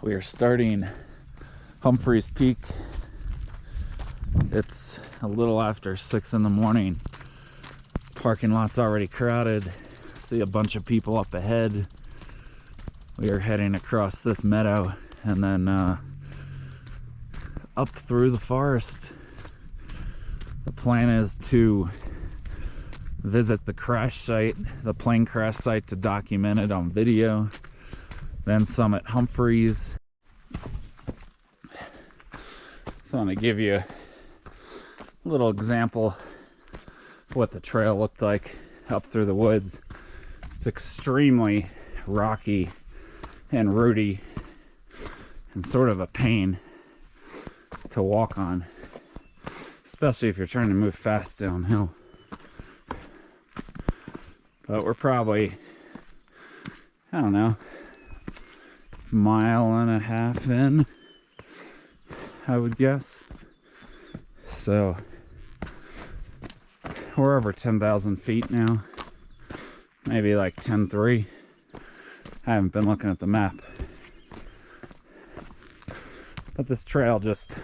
We are starting Humphreys Peak. It's a little after 6 in the morning. Parking lot's already crowded. See a bunch of people up ahead. We are heading across this meadow and then up through the forest. The plan is to visit the crash site, the plane crash site, to document it on video, then summit Humphreys. So I'm going to give you a little example of what the trail looked like up through the woods. It's extremely rocky and rooty and sort of a pain to walk on, especially if you're trying to move fast downhill. But we're probably, I don't know, mile and a half in, I would guess. So we're over 10,000 feet now, maybe like 10.3. I haven't been looking at the map, but this trail just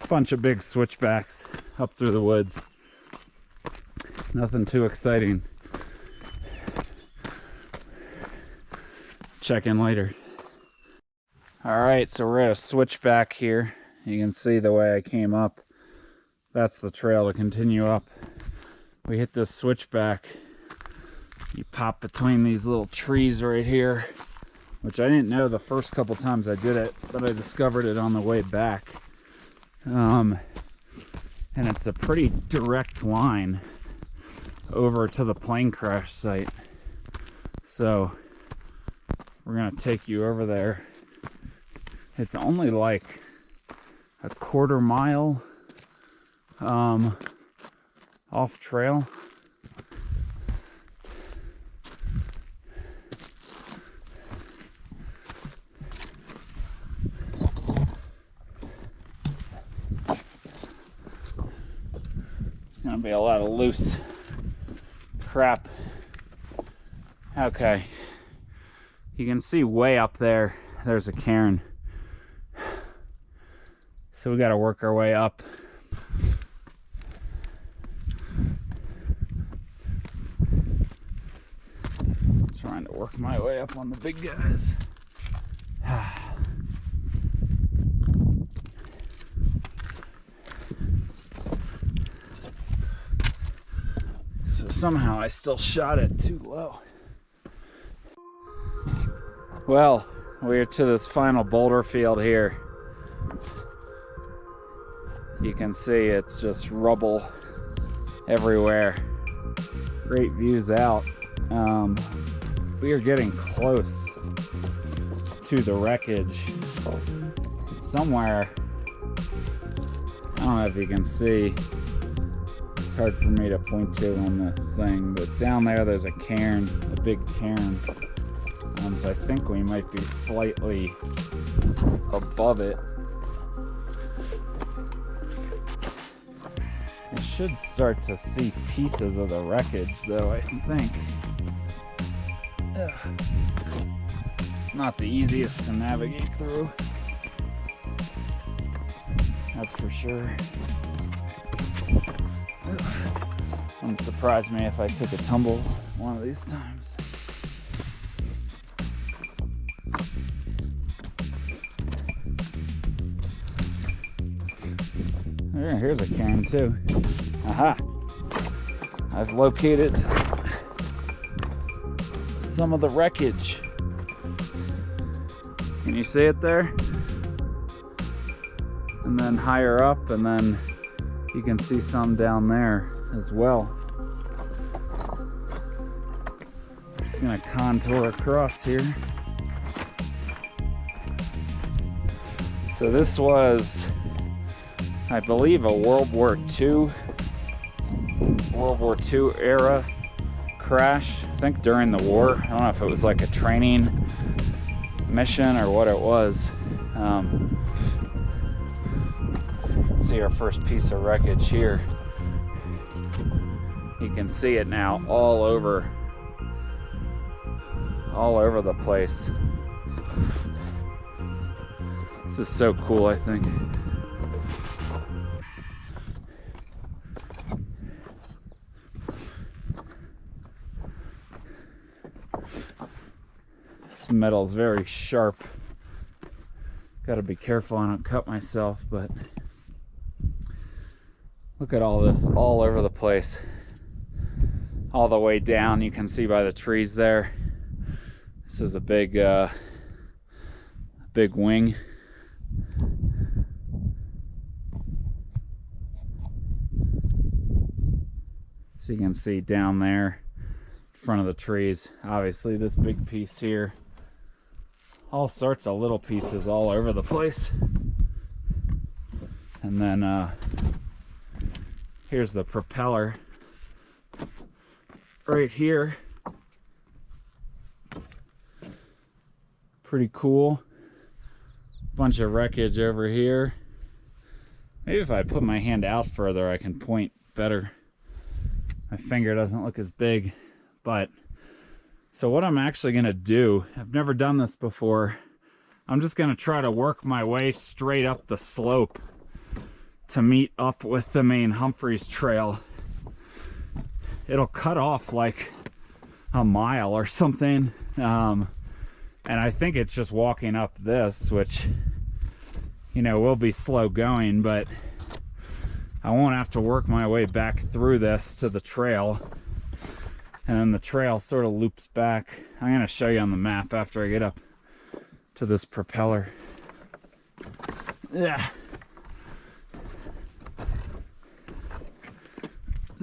a bunch of big switchbacks up through the woods. Nothing too exciting. Check in later. All right, so we're at a switchback here. You can see the way I came up. That's the trail to continue up. We hit this switchback. You pop between these little trees right here, which I didn't know the first couple times I did it, but I discovered it on the way back. And it's a pretty direct line over to the plane crash site. So we're gonna take you over there. It's only like a quarter mile off trail. It's gonna be a lot of loose crap. Okay, you can see way up there, there's a cairn. So we got to work our way up. Trying to work my way up on the big guys. So somehow I still shot it too low. Well, we're to this final boulder field here. You can see it's just rubble everywhere. Great views out. We are getting close to the wreckage. It's somewhere, I don't know if you can see. It's hard for me to point to on the thing, but down there there's a cairn, a big cairn. So I think we might be slightly above it. I should start to see pieces of the wreckage, though, I think. Ugh. It's not the easiest to navigate through. That's for sure. Ugh. Wouldn't surprise me if I took a tumble one of these times. Here's a cairn too. Aha! I've located some of the wreckage. Can you see it there? And then higher up, and then you can see some down there as well. I'm just gonna contour across here. So this was, I believe, a World War II era crash. I think during the war. I don't know if it was like a training mission or what it was. See our first piece of wreckage here. You can see it now all over the place. This is so cool, I think. This metal is very sharp. Gotta be careful I don't cut myself, but look at all this all over the place. All the way down, you can see by the trees there. This is a big wing. So you can see down there in front of the trees, obviously this big piece here. All sorts of little pieces all over the place. And then here's the propeller right here. Pretty cool. Bunch of wreckage over here. Maybe if I put my hand out further I can point better. My finger doesn't look as big. But so what I'm actually gonna do, I've never done this before, I'm just gonna try to work my way straight up the slope to meet up with the main Humphreys trail. It'll cut off like a mile or something, and I think it's just walking up this, which, you know, will be slow going, but I won't have to work my way back through this to the trail, and then the trail sort of loops back. I'm gonna show you on the map after I get up to this propeller. Yeah.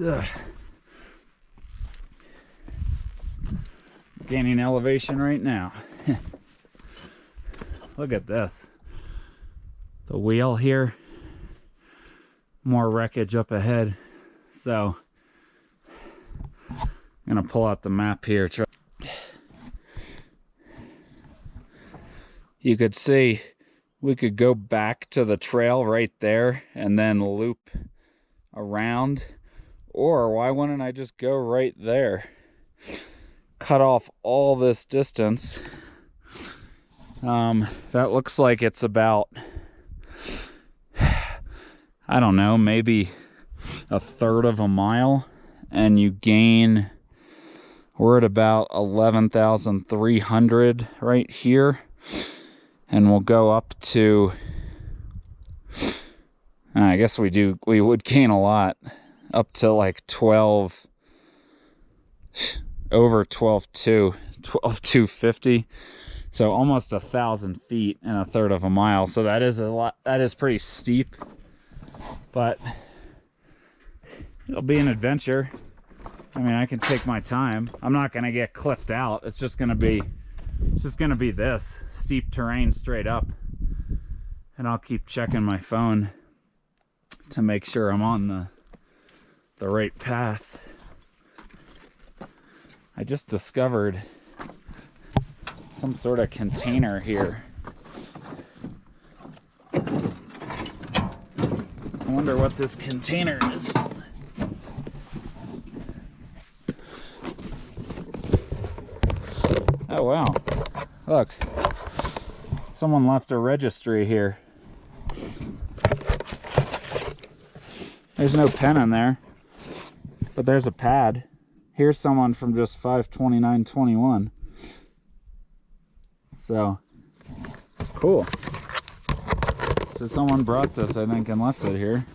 Ugh. Gaining elevation right now. Look at this. The wheel here. More wreckage up ahead. So I'm gonna pull out the map here. You could see we could go back to the trail right there and then loop around, or why wouldn't I just go right there, cut off all this distance. That looks like it's about, I don't know, maybe a third of a mile, and you gain, we're at about 11,300 right here, and we'll go up to, I guess we would gain a lot, up to like 12, over 12,250. So almost 1,000 feet in a third of a mile. So that is a lot. That is pretty steep, but it'll be an adventure. I mean, I can take my time. I'm not gonna get cliffed out. It's just gonna be this steep terrain straight up. And I'll keep checking my phone to make sure I'm on the right path. I just discovered some sort of container here. I wonder what this container is. Oh wow, look, someone left a registry here. There's no pen in there, but there's a pad. Here's someone from just 5/29/21. So, cool. So someone brought this, I think, and left it here.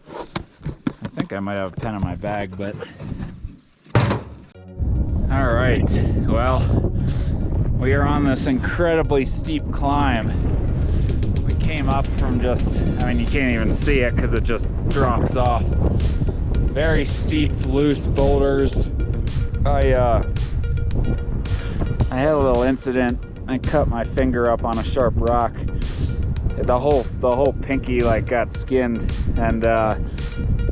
I think I might have a pen in my bag, but... All right, well, we are on this incredibly steep climb. We came up from just, I mean, you can't even see it because it just drops off. Very steep, loose boulders. I had a little incident. I cut my finger up on a sharp rock. The whole pinky like got skinned, and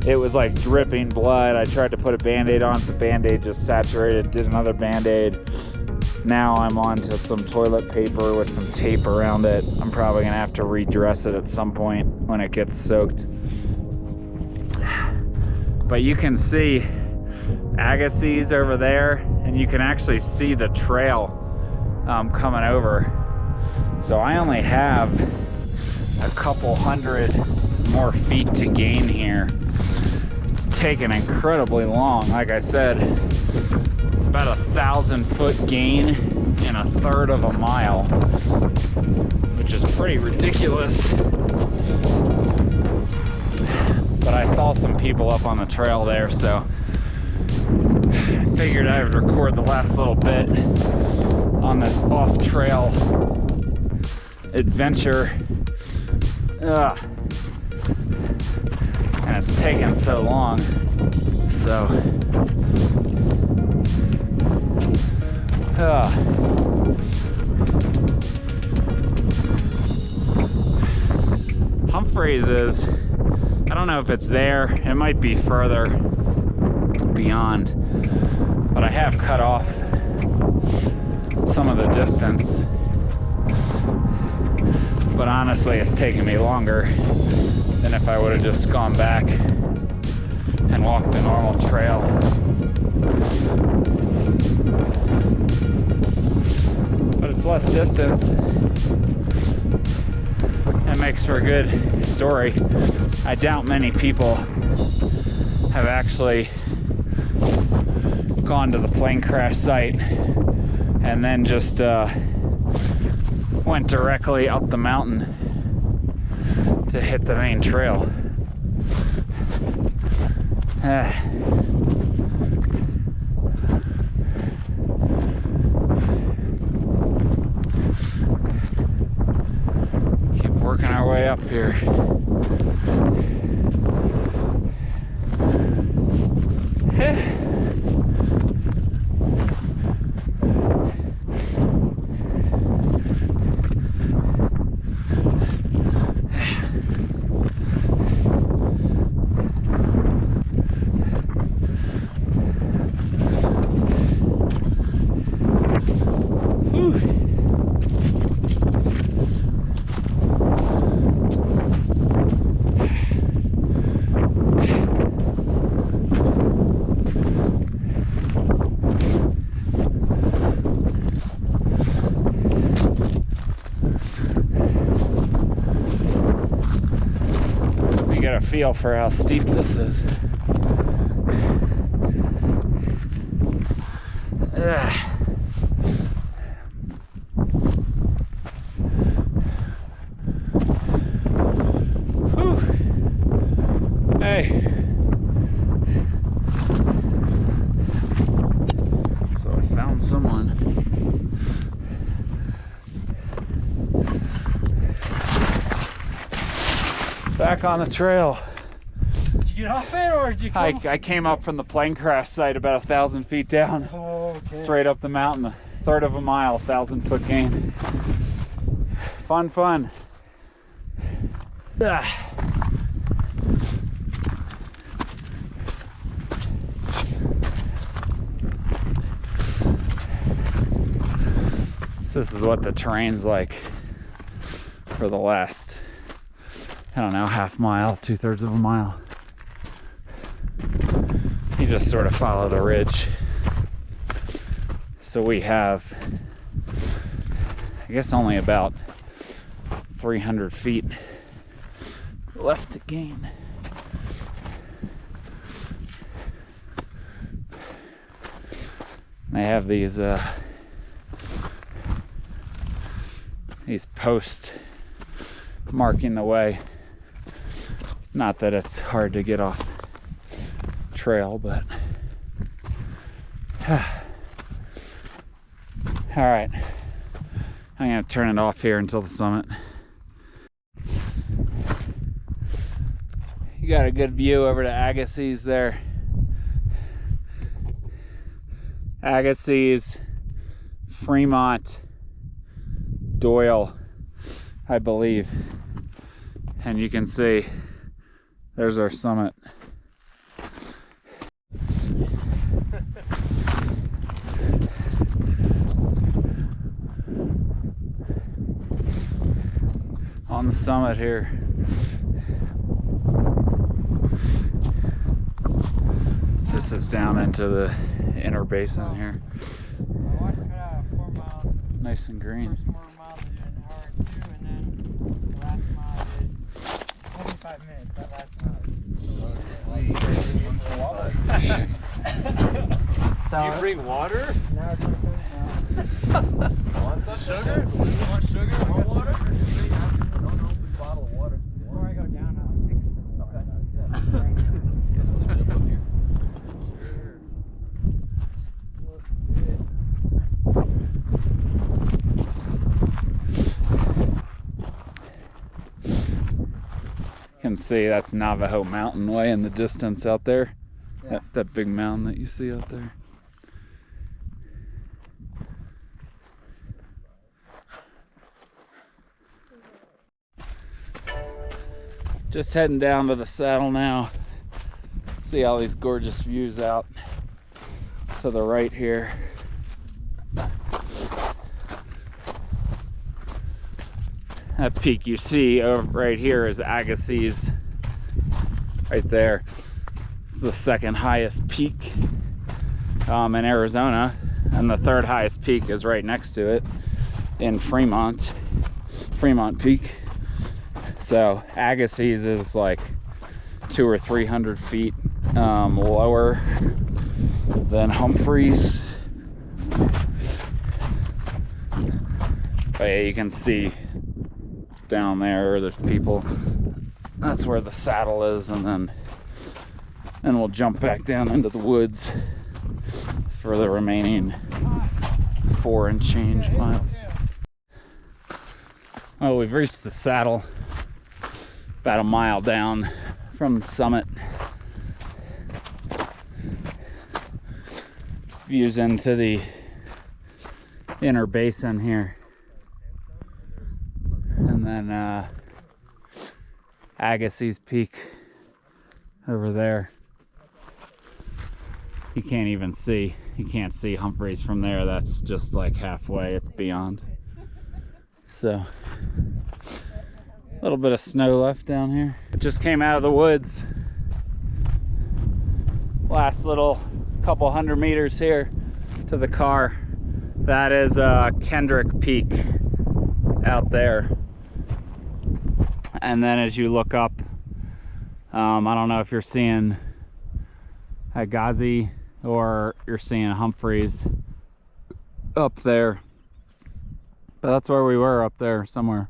it was like dripping blood. I tried to put a band-aid on it. The band-aid just saturated. Did another band-aid. Now I'm on to some toilet paper with some tape around it. I'm probably gonna have to redress it at some point when it gets soaked. But you can see Agassiz over there, and you can actually see the trail coming over. So I only have a couple hundred more feet to gain here. It's taken incredibly long. Like I said, it's about 1,000-foot gain in 1/3 of a mile, which is pretty ridiculous. But I saw some people up on the trail there, so I figured I would record the last little bit on this off-trail adventure. And it's taken so long, so Humphreys is, I don't know if it's there, it might be further beyond, but I have cut off some of the distance. But honestly, it's taken me longer than if I would have just gone back and walked the normal trail. But it's less distance. It makes for a good story. I doubt many people have actually gone to the plane crash site and then just went directly up the mountain to hit the main trail. Keep working our way up here. Get a feel for how steep this is. Whew. Hey. So I found someone. Back on the trail. Did you get off it, or did you come? I came up from the plane crash site about 1,000 feet down. Oh, okay. Straight up the mountain, 1/3 of a mile, 1,000-foot gain. Fun. So this is what the terrain's like for the last, I don't know, half mile, 2/3 of a mile. You just sort of follow the ridge. So we have, I guess, only about 300 feet left to gain. They have these posts marking the way. Not that it's hard to get off trail, but all right, I'm gonna turn it off here until the summit. You got a good view over to Agassiz there. Agassiz, Fremont, Doyle, I believe. And you can see there's our summit. On the summit here. This is down into the inner basin here. My watch cut out 4 miles. Nice and green. First 4 miles I did in an hour and 2, and then the last mile I 45 minutes. That last mile. So you bring water? An hour 25. Want some sugar? Want sugar? Want water? Before I go down, I'll take a sip. You can see that's Navajo Mountain way in the distance out there. Yeah. That big mountain that you see out there. Just heading down to the saddle now. See all these gorgeous views out to the right here. That peak you see over right here is Agassiz, right there. The second highest peak in Arizona, and the third highest peak is right next to it in Fremont Peak. So Agassiz is like 200 or 300 feet lower than Humphreys. But yeah, you can see down there's people. That's where the saddle is, and then we'll jump back down into the woods for the remaining 4 and change miles. Oh, we've reached the saddle, about a mile down from the summit. Views into the inner basin here. And then Agassiz Peak over there. You can't even see. You can't see Humphreys from there. That's just like halfway. It's beyond. So, a little bit of snow left down here. Just came out of the woods. Last little couple 100 meters here to the car. That is Kendrick Peak out there. And then as you look up, I don't know if you're seeing Agassiz or you're seeing Humphreys up there, but that's where we were, up there somewhere.